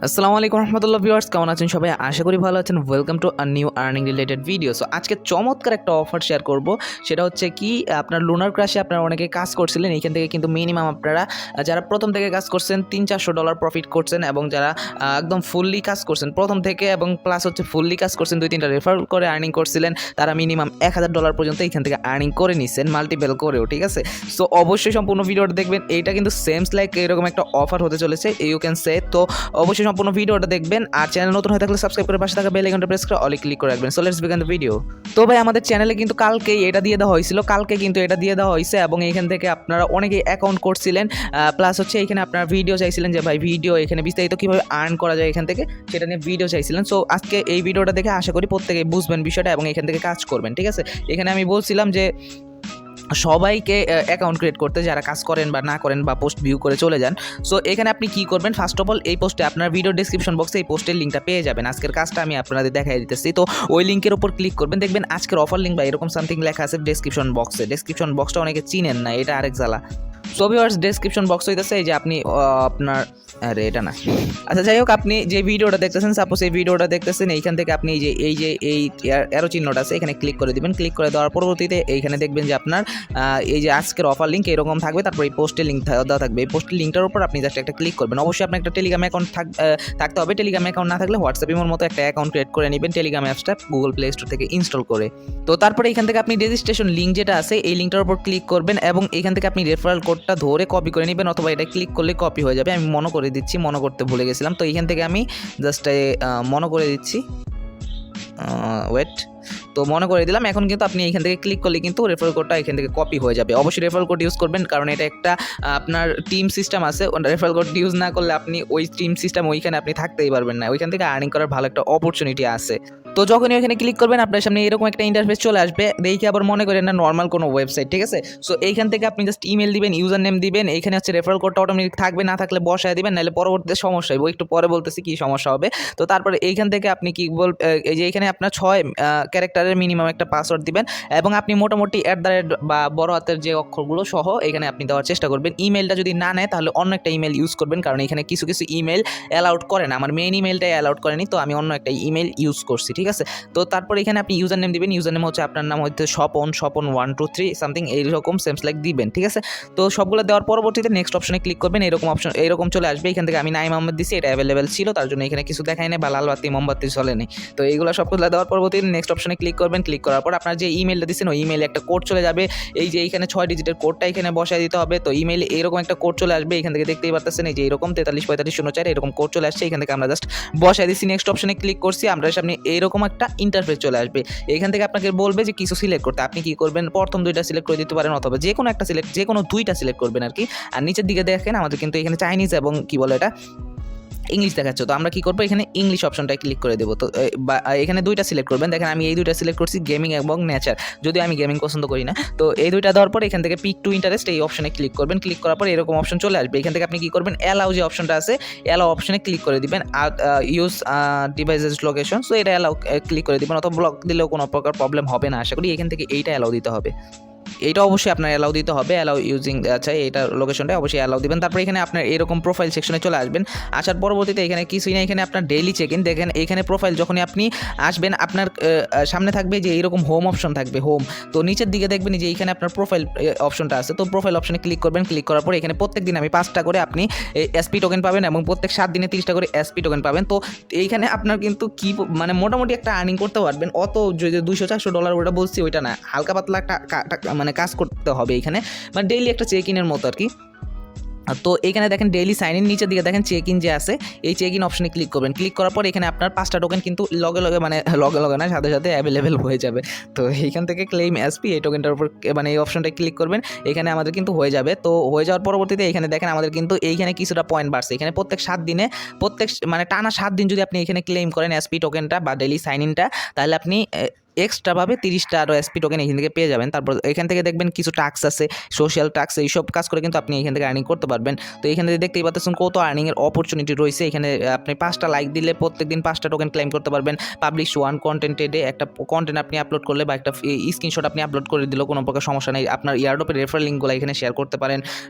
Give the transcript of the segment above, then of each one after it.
আসসালামু আলাইকুম রহমতুল্লাহ ভিউয়ার্স, কেমন আছেন সবাই? আশা করি ভালো আছেন। Welcome to a new earning related video. So আজকে চমৎকার একটা অফার শেয়ার করব। সেটা হচ্ছে কি, আপনার লুনার ক্রাশে আপনারা অনেকে কাজ করছিলেন। এইখান থেকে কিন্তু মিনিমাম আপনারা যারা প্রথম থেকে কাজ করছেন $300-400 প্রফিট করছেন, এবং যারা একদম ফুললি কাজ করছেন প্রথম থেকে, এবং প্লাস হচ্ছে ফুললি কাজ করছেন 2-3টা রেফার করে আর্নিং করছিলেন, তারা মিনিমাম $1000 পর্যন্ত এইখান থেকে আর্নিং করে নিছেন, মাল্টিপল করেও। ঠিক আছে, সো অবশ্যই সম্পূর্ণ ভিডিওটা দেখবেন। এইটা কিন্তু সেমস লাইক এরকম একটা অফার হতে চলেছে, ইউ ক্যান সে। তো অবশ্যই সম্পূর্ণ ভিডিওটা দেখবেন, আর চ্যানেল নতুন হয়ে থাকলে সাবস্ক্রাইব করে পাশে থাকা বেল আইকনটা প্রেস করে অলে ক্লিক করে রাখবেন। So let's begin the video. তো ভাই, আমাদের চ্যানেলে কিন্তু কালকেই এটা দিয়ে দেওয়া হয়েছিল, কালকে কিন্তু এটা দিয়ে দেওয়া হয়েছে, এবং এইখান থেকে আপনারা অনেকেই অ্যাকাউন্ট করছিলেন, প্লাস হচ্ছে এখানে আপনারা ভিডিও চাইছিলেন যে ভাই ভিডিও এখানে বিস্তারিত কীভাবে আর্ন করা যায় এখান থেকে, সেটা নিয়ে ভিডিও চাইছিলেন। সো আজকে এই ভিডিওটা দেখে আশা করি প্রত্যেকেই বুঝবেন বিষয়টা এবং এখান থেকে কাজ করবেন। ঠিক আছে, এখানে আমি বলছিলাম যে সবাইকে অ্যাকাউন্ট ক্রিয়েট করতে, যারা কাজ করেন বা না করেন বা পোস্ট ভিউ করে চলে যান। সো এখানে আপনি কি করবেন, ফার্স্ট অফ অল এই পোস্টে আপনার ভিডিও ডিসক্রিপশন বক্সে এই পোস্টের লিঙ্কটা পেয়ে যাবেন। আজকের কাজটা আমি আপনাদের দেখাই দিতেছি। তো ওই লিঙ্কের উপর ক্লিক করবেন, দেখবেন আজকের অফার লিঙ্ক বা এরকম সামথিং লেখা আছে ডেসক্রিপশন বক্সে। ডেসক্রিপশন বক্সটা অনেকে চিনেন না, এটা আরেক জ্বালা। সো ভিউয়ার্স, ডেসক্রিপশন বক্স হইতেছে এই যে আপনি আপনার, আরে এটা না, আচ্ছা যাই হোক, আপনি যে ভিডিওটা দেখতেছেন, সাপোজ এই ভিডিওটা দেখতেছেন, এইখান থেকে আপনি এই অ্যারো চিহ্নটা আছে এখানে ক্লিক করে দিবেন। ক্লিক করে দেওয়ার পরবর্তীতে এইখানে দেখবেন যে আপনার এই যে আজকের অফার লিঙ্ক এরকম থাকবে, তারপর এই পোস্টের লিঙ্ক দেওয়া থাকবে। এই পোস্টের লিঙ্কটার উপর আপনি জাস্ট একটা ক্লিক করবেন। অবশ্যই আপনার একটা টেলিগ্রাম অ্যাকাউন্ট থাকতে হবে। টেলিগ্রাম অ্যাকাউন্ট না থাকলে হোয়াটসঅ্যাপ ইমোর মতো একটা অ্যাকাউন্ট ক্রিয়েট করে নেবেন টেলিগ্রাম অ্যাপসটা গুগল প্লে স্টোর থেকে ইনস্টল করে। তো তারপরে এখান থেকে আপনি রেজিস্ট্রেশন লিঙ্ক যেটা আছে এই লিঙ্কটার উপর ক্লিক করবেন, এবং এখান থেকে আপনি রেফারেল কোডটা ধরে কপি করে নেবেন, অথবা এটা ক্লিক করলে কপি হয়ে যাবে। আমি মনে করে দিচ্ছি, মনে করতে ভুলে গেছিলাম। তো এখান থেকে আমি জাস্ট মনে করে দিচ্ছি, ওয়েট। তো মনে করে দিলাম। এখন কিন্তু আপনি এখান থেকে ক্লিক করলে কিন্তু রেফারেল কোডটা এখান থেকে কপি হয়ে যাবে। অবশ্যই রেফারেল কোড ইউজ করবেন, কারণ এটা একটা আপনার টিম সিস্টেম আছে। রেফারেল কোড ইউজ না করলে আপনি ওই টিম সিস্টেম ওইখানে আপনি থাকতেই পারবেন না, ওইখান থেকে আর্নিং করার ভালো একটা অপরচুনিটি আছে। তো যখনই ওইখানে ক্লিক করবেন, আপনার সামনে এরকম একটা ইন্টারফেস চলে আসবে। দেখে আবার মনে করেন না নর্মাল কোনো ওয়েবসাইট। ঠিক আছে, সো এইখান থেকে আপনি জাস্ট ইমেল দিবেন, ইউজার নেম দিবেন, এইখানে হচ্ছে রেফারেল কোডটা অটোমেটিক থাকবে, না থাকলে বসায় দিবেন, নাহলে পরবর্তীতে সমস্যা হবে। একটু পরে বলতেছি কি সমস্যা হবে। তো তারপরে এইখান থেকে আপনি কি এই যে এখানে আপনার 6 ক্যারেক্টারের মিনিমাম একটা পাসওয়ার্ড দিবেন, এবং আপনি মোটামুটি @ বা বড় হাতের যে অক্ষরগুলো সহ এখানে আপনি দেওয়ার চেষ্টা করবেন। ইমেলটা যদি না নেয় তাহলে অন্য একটা ইমেল ইউজ করবেন, কারণ এখানে কিছু কিছু ইমেল অ্যালাউড করে না। আমার মেইন ইমেলটাই অ্যালাউড করেনি, তো আমি অন্য একটা ইমেল ইউজ করছি। ঠিক আছে, তো তারপর এখানে আপনি ইউজার নেম দিবেন। ইউজার নেম হচ্ছে আপনার নাম হচ্ছে স্বপন 123 সামথিং এইরকম সেমস লাইক দিবেন। ঠিক আছে, তো সবগুলো দেওয়ার পরবর্তীতে নেক্সট অপশনে ক্লিক করবেন। এরকম চলে আসবে। এখান থেকে আমি নাইম আহমেদ দিছি, এটা অ্যাভেলেবেল ছিল, তার জন্য এখানে কিছু দেখাই নেই, বা লাল বাতি মোমবাতি চলে নেই। তো এইগুলো সবগুলো দেওয়ার পরবর্তীতে নেক্সট অপশনে ক্লিক করবেন। ক্লিক করার পর আপনার যে ইমেলটা দিচ্ছেন ওই ইমেলে একটা কোড চলে যাবে। এই যে এইখানে 6 ডিজিটের কোডটা এখানে বসায় দিতে হবে। তো ইমেলে এরকম একটা কোড চলে আসবে, এখান থেকে দেখতেই পাচ্ছেন এই যে এরকম 434504 এরকম কোড চলে আসছে। এখান থেকে আমরা জাস্ট বসায় দিচ্ছি, নেক্সট অপশনে ক্লিক করছি, আমরা সামনে এরকম একটা ইন্টারফেস চলে আসবে। এখান থেকে আপনাকে বলবে যে কিছু সিলেক্ট করতে। আপনি কি করবেন, প্রথম 2টা সিলেক্ট করে দিতে পারেন, অথবা যে কোনো 2টা সিলেক্ট করবেন আর কি। আর নিচের দিকে দেখেন আমাদের কিন্তু এখানে চাইনিজ এবং কি বলে এটা ইংলিশ দেখাচ্ছে। তো আমরা কি করবো, এখানে ইংলিশ অপশনটায় ক্লিক করে দেবো। তো এখানে 2টা সিলেক্ট করবেন। দেখেন আমি এই 2টা সিলেক্ট করছি, গেমিং এবং নেচার, যদিও আমি গেমিং পছন্দ করি না। তো এই 2টা দেওয়ার পর এখান থেকে পিক টু ইন্টারেস্ট এই অপশনে ক্লিক করবেন। ক্লিক করার পর এরকম অপশন চলে আসবে। এখান থেকে আপনি কি করবেন, অ্যালাউ যে অপশনটা আছে অ্যালাউ অপশনে ক্লিক করে দিবেন। আর ইউজ ডিভাইসেস লোকেশন, সো এটা অ্যালাউ ক্লিক করে দিবেন, অথবা ব্লক দিলেও কোনো প্রকার প্রবলেম হবে না আশা করি। এখান থেকে এইটা অ্যালাউ দিতে হবে, এইটা অবশ্যই আপনার অ্যালাউ দিতে হবে। অ্যালাউ ইউজিং, আচ্ছা এটা লোকেশনটা অবশ্যই অ্যালাউ দিবেন। তারপর এখানে আপনার এরকম প্রোফাইল সেকশনে চলে আসবেন। আসার পরবর্তীতে এখানে কিছুই না, এখানে আপনার ডেইলি চেক ইন। দেখেন এখানে প্রোফাইল যখনই আপনি আসবেন, আপনার সামনে থাকবে যে এরকম হোম অপশন থাকবে, হোম। তো নিচের দিকে দেখবেন যে এইখানে আপনার প্রোফাইল অপশনটা আছে। তো প্রোফাইল অপশনে ক্লিক করবেন। ক্লিক করার পর এখানে প্রত্যেক দিন আমি 5টা করে আপনি এসপি টোকেন পাবেন, এবং প্রত্যেক 7 দিনে 30টা করে এসপি টোকেন পাবেন। তো এইখানে আপনার কিন্তু কি মানে মোটামুটি একটা আর্নিং করতে পারবেন। অত যে $200-400 ওটা বলছি ওইটা না, হালকা পাতলা একটা মানে কাজ করতে হবে এখানে, মানে ডেইলি একটা চেক ইনের মতো আর কি। তো এখানে দেখেন ডেইলি সাইন ইন, নিচের দিকে দেখেন চেক ইন যে আছে, এই চেক ইন অপশনে ক্লিক করবেন। ক্লিক করার পর এখানে আপনার 5টা টোকেন কিন্তু লগে লগে না, সাথে সাথে অ্যাভেলেবেল হয়ে যাবে। তো এইখান থেকে ক্লেম এসপি এই টোকেনটার উপর মানে এই অপশনটায় ক্লিক করবেন। এখানে আমাদের কিন্তু হয়ে যাবে। তো হয়ে যাওয়ার পরবর্তীতে এখানে দেখেন আমাদের কিন্তু এইখানে কিছুটা পয়েন্ট বাড়ছে। এখানে প্রত্যেক 7 দিনে মানে টানা 7 দিন যদি আপনি এখানে ক্লেম করেন এসপি টোকেনটা বা ডেইলি সাইন ইনটা, তাহলে আপনি এক্সট্রাভাবে 30টা আরও এসপি টোকেন এখান থেকে পেয়ে যাবেন। তারপর এখান থেকে দেখবেন কিছু টাস্ক আছে, সোশ্যাল টাস্ক, এইসব কাজ করে কিন্তু আপনি এখান থেকে আর্নিং করতে পারবেন। তো এখান থেকে দেখতেই পাচ্ছেন কত আর্নিংয়ের অপরচুনিটি রয়েছে। এখানে আপনি 5টা লাইক দিলে প্রত্যেকদিন 5টা টোকেন ক্লেম করতে পারবেন। পাবলিশ ওয়ান কন্টেন্টে ডে, একটা কন্টেন্ট আপনি আপলোড করলে বা একটা স্ক্রিনশট আপনি আপলোড করে দিলেও কোনো প্রকার সমস্যা নেই। আপনার এয়ারড্রপের রেফারেল লিঙ্কগুলো এখানে শেয়ার করতে পারেন,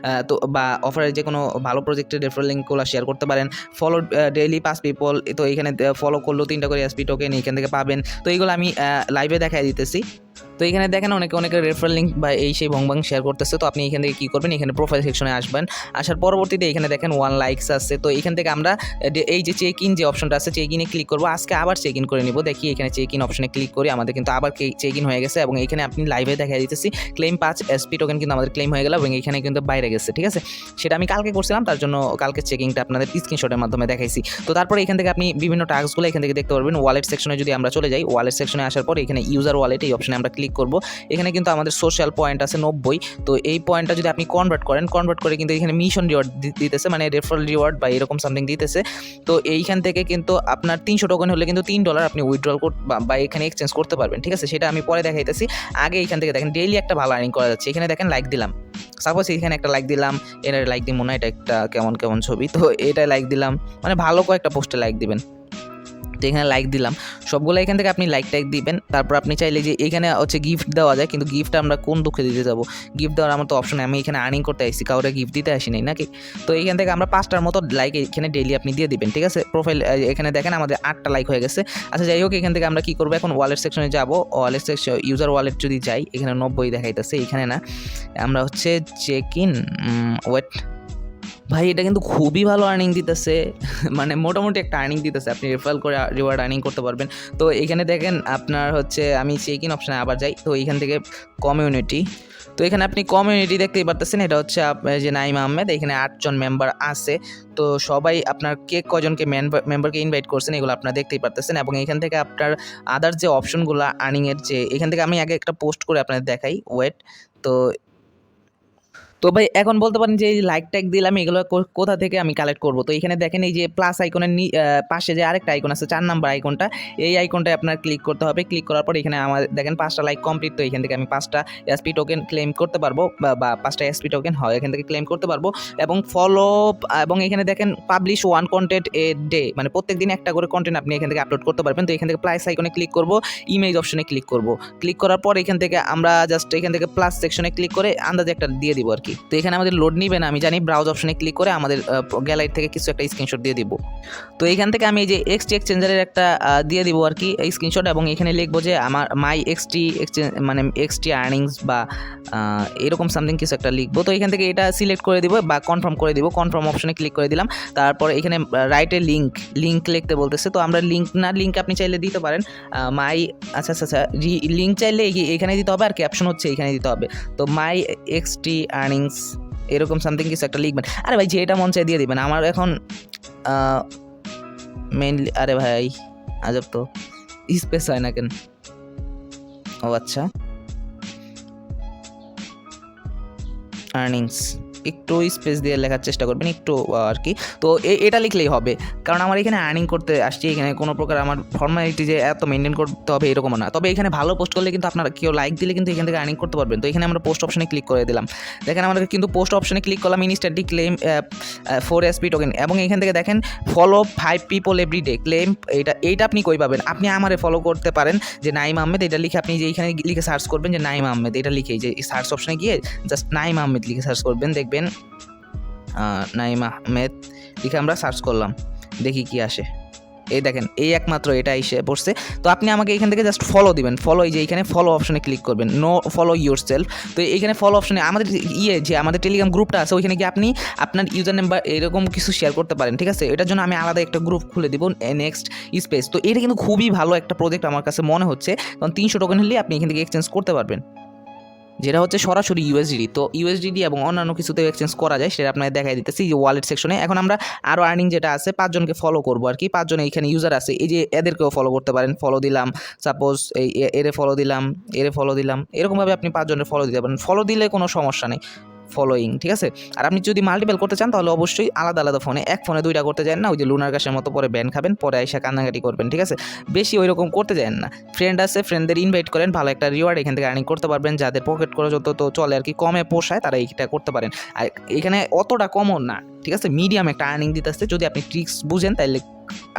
তো বা অফারের যে কোনো ভালো প্রজেক্টের রেফারেল লিঙ্কগুলো শেয়ার করতে পারেন। ফলো ডেইলি 5 পিপল, তো এখানে ফলো করলেও 3টা করে এসপি টোকেন এখান থেকে পাবেন। তো এইগুলো আমি লাইভে দেখাই দিতেছি। তো এখানে দেখেন অনেকে রেফারেল লিঙ্ক বা এই সেই ভং শেয়ার করতেছে। তো আপনি এখান থেকে কী করবেন, এখানে প্রোফাইল সেকশনে আসবেন। আসার পরবর্তীতে এখানে দেখেন 1 লাইকস আছে। তো এখান থেকে আমরা এই যে চেক ইন যে অপশনটা আছে, চেক ইনে ক্লিক করবো। আজকে আবার চেক ইন করে নিব। দেখি এখানে চেক ইন অপশনে ক্লিক করি, আমাদের কিন্তু আবার চেক ইন হয়ে গেছে এবং এখানে আপনি লাইভে দেখা দিতেছি ক্লেম 5 এসপি টোকেন কিন্তু আমাদের ক্লেম হয়ে গেল এবং এখানে কিন্তু বাইরে গেছে। ঠিক আছে, সেটা আমি কালকে করছিলাম, তার জন্য কালকে চেকিংটা আপনাদের স্ক্রিনশটের মাধ্যমে দেখাইছি। তো তারপরে এখান থেকে আপনি বিভিন্ন টাস্কগুলো এখান থেকে দেখতে পারবেন। ওয়ালেট সেকশনে যদি আমরা চলে যাই, ওয়ালেট সেকশনে আসার পর এখানে ইউজার ওয়ালেট এই অপশনে আমরা ক্লিক করব। এখানে কিন্তু আমাদের সোশ্যাল পয়েন্ট আছে 90। তো এই পয়েন্টটা যদি আপনি কনভার্ট করে কিন্তু এখানে মিশন রিওয়ার্ড দিতেছে, মানে রেফারেল রিওয়ার্ড বা এরকম সামথিং দিতেছে। তো এইখান থেকে কিন্তু আপনার 300 টোকেন হলে কিন্তু $3 আপনি উইথড্রল বা এখানে এক্সচেঞ্জ করতে পারবেন। ঠিক আছে, সেটা আমি পরে দেখাইতেছি। আগে এখান থেকে দেখেন ডেইলি একটা ভালো আর্নিং করা যাচ্ছে। এখানে দেখেন লাইক দিলাম, সাপোজ এখানে একটা লাইক দিলাম, এর লাইক দিব না, এটা একটা কেমন ছবি, তো এটা লাইক দিলাম, মানে ভালো কয়েকটা পোস্টে লাইক দিবেন। তো এখানে লাইক দিলাম, সবগুলো এখান থেকে আপনি লাইক টাইক দিবেন। তারপর আপনি চাইলে যে এখানে হচ্ছে গিফট দেওয়া যায়, কিন্তু গিফট আমরা কোন দুঃখে দিতে যাবো? গিফট দেওয়ার আমার তো অপশন, আমি এখানে আর্নিং করতে আসছি, কাউরে গিফট দিতে আসি নাই নাকি। তো এইখান থেকে আমরা 5টার মতো লাইক এখানে ডেইলি আপনি দিয়ে দিবেন। ঠিক আছে, প্রোফাইল এখানে দেখেন আমাদের 8টা লাইক হয়ে গেছে। আচ্ছা যাই হোক, এখান থেকে আমরা কী করবো এখন, ওয়ালেট সেকশনে যাবো। ওয়ালেট সেকশন ইউজার ওয়ালেট যদি যাই, এখানে 90 দেখাইতেছে, এখানে না, আমরা হচ্ছে চেক ইন ওয়েট। ভাই এটা কিন্তু খুবই ভালো আর্নিং দিতেছে, মানে মোটামুটি একটা আর্নিং দিতেছে, আপনি রেফারেল করে রিওয়ার্ড আর্নিং করতে পারবেন। তো এখানে দেখেন আপনার হচ্ছে, আমি চেক ইন অপশানে আবার যাই। তো এইখান থেকে কমিউনিটি, তো এখানে আপনি কমিউনিটি দেখতেই পারতেছেন, এটা হচ্ছে যে নাইম আহমেদ, এখানে 8 জন মেম্বার আছে। তো সবাই আপনার কয়জনকে মেম্বারকে ইনভাইট করছেন এগুলো আপনারা দেখতেই পারতেছেন। এবং এখান থেকে আপনার আদার যে অপশনগুলো আর্নিংয়ের, যে এখান থেকে আমি আগে একটা পোস্ট করে আপনাদের দেখাই, ওয়েট। তো ভাই এখন বলতে পারেন যে এই লাইক ট্যাগ দিলাম, এগুলো কোথা থেকে আমি কালেক্ট করব? তো এখানে দেখেন এই যে প্লাস আইকনের পাশে যে আরেকটা আইকন আছে, 4 নাম্বার আইকনটা, এই আইকনটায় আপনার ক্লিক করতে হবে। ক্লিক করার পর এখানে আমার দেখেন 5টা লাইক কমপ্লিট। তো এখান থেকে আমি 5টা এসপি টোকেন ক্লেম করতে পারবো, বা 5টা এসপি টোকেন হয় এখান থেকে ক্লেম করতে পারবো। এবং ফলো, এবং এখানে দেখেন publish one content a day, মানে প্রত্যেক দিন একটা করে কন্টেন্ট আপনি এখান থেকে আপলোড করতে পারবেন। তো এখান থেকে প্লাস আইকনে ক্লিক করব, ইমেজ অপশনে ক্লিক করব। ক্লিক করার পর এখান থেকে আমরা জাস্ট এখান থেকে প্লাস সেকশনে ক্লিক করে আন্দাজে একটা দিয়ে দিব আর কি। তো এখানে আমাদের লোড নিবে না, আমি জানি। ব্রাউজ অপশনে ক্লিক করে আমাদের গ্যালারি থেকে কিছু একটা স্ক্রিনশট দিয়ে দিব। তো এখান থেকে আমি এই যে এক্সটি এক্সচেঞ্জারের একটা দিয়ে দিব আর কি এই স্ক্রিনশট, এবং এখানে লিখবো যে আমার মাই এক্সটি মানে এক্সটি আর্নিংস বা এরকম সামথিং কিছু একটা লিখবো। তো এখান থেকে এটা সিলেক্ট করে দিব বা কনফার্ম করে দিব। কনফার্ম অপশনে ক্লিক করে দিলাম। তারপর এখানে রাইটে লিঙ্ক লিখতে বলতেছে। তো আমরা লিঙ্ক আপনি চাইলে দিতে পারেন মাই, আচ্ছা লিঙ্ক চাইলে এখানে দিতে হবে, আর ক্যাপশন হচ্ছে এখানে দিতে হবে। তো মাই এক্সটি আর্নিংস এরকম সামথিং কিছু একটা লিখবেন। আরে ভাই যেটা মন চাই দিয়ে দিবেন। আমার এখন মেইনলি, আরে ভাই আজব তো, স্পেস হয় না কেন? ও আচ্ছা, আর্নিংস একটু স্পেস দিয়ে লেখার চেষ্টা করবেন একটু আর কি। তো এটা লিখলেই হবে, কারণ আমার এখানে আর্নিং করতে আসছি। এখানে কোনো প্রকার আমার ফর্মালিটি যে এত মেনটেন করতে হবে এরকম না। তবে এখানে ভালো পোস্ট করলে কিন্তু আপনারা কেউ লাইক দিলে কিন্তু এখান থেকে আর্নিং করতে পারবেন। তো এখানে আমরা পোস্ট অপশনে ক্লিক করে দিলাম। দেখেন আমাদের কিন্তু পোস্ট অপশনে ক্লিক করলাম, ইনস্ট্যান্টলি ক্লেম 4 এসপি টোকেন। এবং এখান থেকে দেখেন follow 5 people every day claim, এইটা আপনি কই পাবেন? আপনি আমারে ফলো করতে পারেন, যে নাইম আহমেদ, এটা লিখে আপনি যে এইখানে লিখে সার্চ করবেন যে নাইম আহমেদ, এটা লিখে যে সার্চ অপশনে গিয়ে জাস্ট নাইম আহমেদ লিখে সার্চ করবেন, দেখবেন নাইম আহমেদ লিখে আমরা সার্চ করলাম, দেখি কি আসে। এই দেখেন এই একমাত্র এটা এসে পড়ছে। তো আপনি আমাকে এখান থেকে জাস্ট ফলো দিবেন। ফলো, এই যে এখানে ফলো অপশনে ক্লিক করবেন, নো ফলো ইউর সেলফ। তো এইখানে ফলো অপশনে আমাদের যে আমাদের টেলিগ্রাম গ্রুপটা আছে, ওইখানে গিয়ে আপনি আপনার ইউজার নেম বা এরকম কিছু শেয়ার করতে পারেন। ঠিক আছে, এটার জন্য আমি আলাদা একটা গ্রুপ খুলে দিব, নেক্সট স্পেস। তো এটা কিন্তু খুবই ভালো একটা প্রজেক্ট আমার কাছে মনে হচ্ছে, কারণ 300 টোকেন হলে আপনি এখান থেকে এক্সচেঞ্জ করতে পারবেন, যেটা হচ্ছে সরাসরি ইউএসডিডি। তো ইউএসডিডি এবং অন্যান্য কিছুতেও এক্সচেঞ্জ করা যায়, সেটা আপনাদের দেখাই দিতেছি যে ওয়ালেট সেকশনে। এখন আমরা আরও আর্নিং যেটা আছে, 5 জনকে ফলো করবো আর কি। 5 জন এইখানে ইউজার আছে, এই যে এদেরকেও ফলো করতে পারেন। ফলো দিলাম, সাপোজ এরে ফলো দিলাম, এরকমভাবে আপনি 5 জনের ফলো দিতে পারেন। ফলো দিলে কোনো সমস্যা নেই, ফলোয়িং, ঠিক আছে। আর আপনি যদি মাল্টিপল করতে চান তাহলে অবশ্যই আলাদা আলাদা ফোনে, এক ফোনে 2টা করতে যান না, ওই যে লুনার ক্রাশের মতো পরে ব্যান খাবেন, পরে আইসা কান্নাকাটি করবেন, ঠিক আছে। বেশি ওই রকম করতে যান না। ফ্রেন্ড আছে, ফ্রেন্ডদের ইনভাইট করেন, ভালো একটা রিওয়ার্ড এখান থেকে আর্নিং করতে পারবেন। যাদের পকেট করে যত তো চলে আর কি, কমে পোষায় তারা এইটা করতে পারেন। আর এখানে অতটা কমও না, ঠিক আছে, মিডিয়াম একটা আর্নিং দিতেছে। যদি আপনি ট্রিক্স বুঝেন তাহলে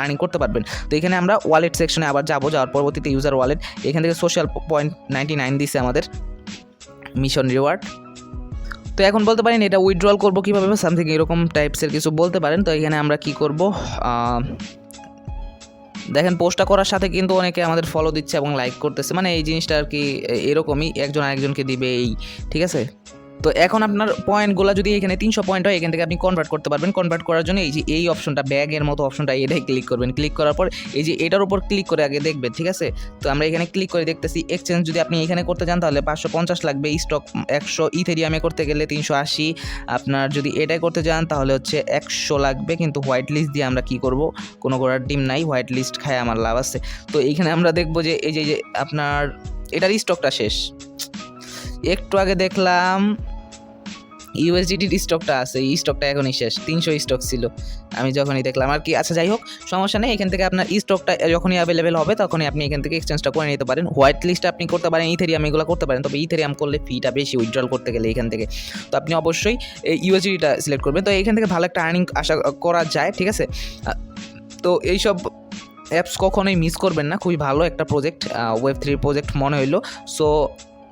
আর্নিং করতে পারবেন। তো এখানে আমরা ওয়ালেট সেকশনে আবার যাওয়ার পরবর্তীতে ইউজার ওয়ালেট, এখান থেকে সোশ্যাল 0.99 দিচ্ছে আমাদের মিশন রিওয়ার্ড। তো এখন বলতে পারেন এটা উইথড্রল করবো কীভাবে, সামথিং এরকম টাইপসের কিছু বলতে পারেন। তো এখানে আমরা কি করব, দেখেন পোস্টটা করার সাথে কিন্তু অনেকে আমাদের ফলো দিচ্ছে এবং লাইক করতেছে, মানে এই জিনিসটা আর কি এরকমই, একজন আরেকজনকে দিবে এই, ঠিক আছে। তো এখন আপনার পয়েন্টগুলো যদি এখানে 300 পয়েন্ট হয়, এখান থেকে আপনি কনভার্ট করতে পারবেন। কনভার্ট করার জন্য এই যে এই অপশনটা, ব্যাগের মতো অপশনটা, এটাই ক্লিক করবেন। ক্লিক করার পর এই যে এটার উপর ক্লিক করে আগে দেখবেন, ঠিক আছে। তো আমরা এখানে ক্লিক করে দেখতেছি এক্সচেঞ্জ যদি আপনি এখানে করতে চান তাহলে 550 লাগবে, স্টক 100, ইথেরিয়ামে করতে গেলে 380, আপনার যদি এটাই করতে চান তাহলে হচ্ছে 100 লাগবে। কিন্তু হোয়াইট লিস্ট দিয়ে আমরা কি করব, কোনো করার টিম নাই, হোয়াইট লিস্ট খায় আমার লাভ আছে। তো এইখানে আমরা দেখবো যে এই যে আপনার এটার স্টকটা শেষ। একটু আগে দেখলাম ইউএসডিটির স্টকটা আছে, এই স্টকটা এখনই শেষ, 300 স্টক ছিল আমি যখনই দেখলাম আর কি। আচ্ছা যাই হোক, সমস্যা নেই, এখান থেকে আপনার স্টকটা যখনই অ্যাভেলেবেল হবে তখনই আপনি এখান থেকে এক্সচেঞ্জটা করে নিতে পারেন। হোয়াইট লিস্ট আপনি করতে পারেন, ইথেরিয়াম এগুলো করতে পারেন, তবে ইথেরিয়াম করলে ফিটা বেশি উইথড্রল করতে গেলে এখান থেকে। তো আপনি অবশ্যই ইউএসডিটা সিলেক্ট করবেন। তো এখান থেকে ভালো একটা আর্নিং আশা করা যায়, ঠিক আছে। তো এইসব অ্যাপস কখনোই মিস করবেন না, খুবই ভালো একটা প্রজেক্ট, Web3 প্রজেক্ট মনে হইলো। সো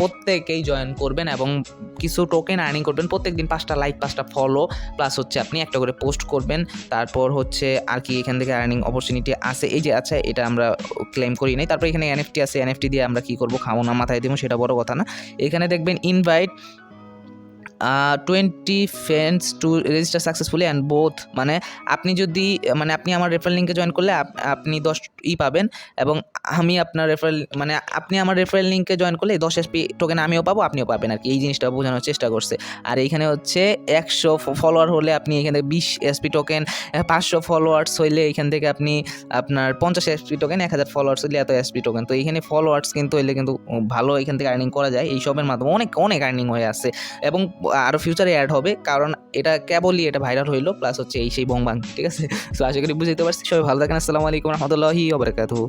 প্রত্যেকেই জয়েন করবেন এবং কিছু টোকেন আর্নিং করবেন। প্রত্যেক দিন 5টা লাইক, 5টা ফলো, প্লাস হচ্ছে আপনি একটা করে পোস্ট করবেন। তারপর হচ্ছে আর কি এখান থেকে আর্নিং অপরচুনিটি আছে, এই যে আচ্ছা এটা আমরা ক্লেম করি নাই। তারপর এখানে এনএফটি আছে, এনএফটি দিয়ে আমরা কি করব, খাবো না মাথায় দেবো, সেটা বড় কথা না। এখানে দেখবেন invite 20 friends to register successfully and both, মানে আপনি যদি আপনি আমার রেফারেল লিঙ্কে জয়েন করলে আপনি 10 পাবেন, এবং আমি আপনার আপনি আমার রেফারেল লিঙ্কে জয়েন করলে 10 এসপি টোকেন আমিও পাবো, আপনিও পাবেন আর কি। এই জিনিসটা বোঝানোর চেষ্টা করছে। আর এইখানে হচ্ছে 100 ফলোয়ার হলে আপনি এখানে 20 এসপি টোকেন, 500 ফলোয়ার্স হইলে এখান থেকে আপনি আপনার 50 এসপি টোকেন, 1000 ফলোয়ার্স হইলে এত এসপি টোকেন। তো এইখানে ফলোয়ার্স কিন্তু হইলে কিন্তু ভালো এখান থেকে আর্নিং করা যায়, এইসবের মাধ্যমে অনেক অনেক আর্নিং হয়ে আসছে এবং আরও ফিউচারে অ্যাড হবে, কারণ এটা কেবলই এটা ভাইরাল হইলো, প্লাস হচ্ছে এই সেই বং বাং, ঠিক আছে। তো আশা করি বুঝতে পারছি। সবাই ভালো থাকেন, আসসালামু আলাইকুম রহমতুল্লাহি ওয়া বারাকাতুহু।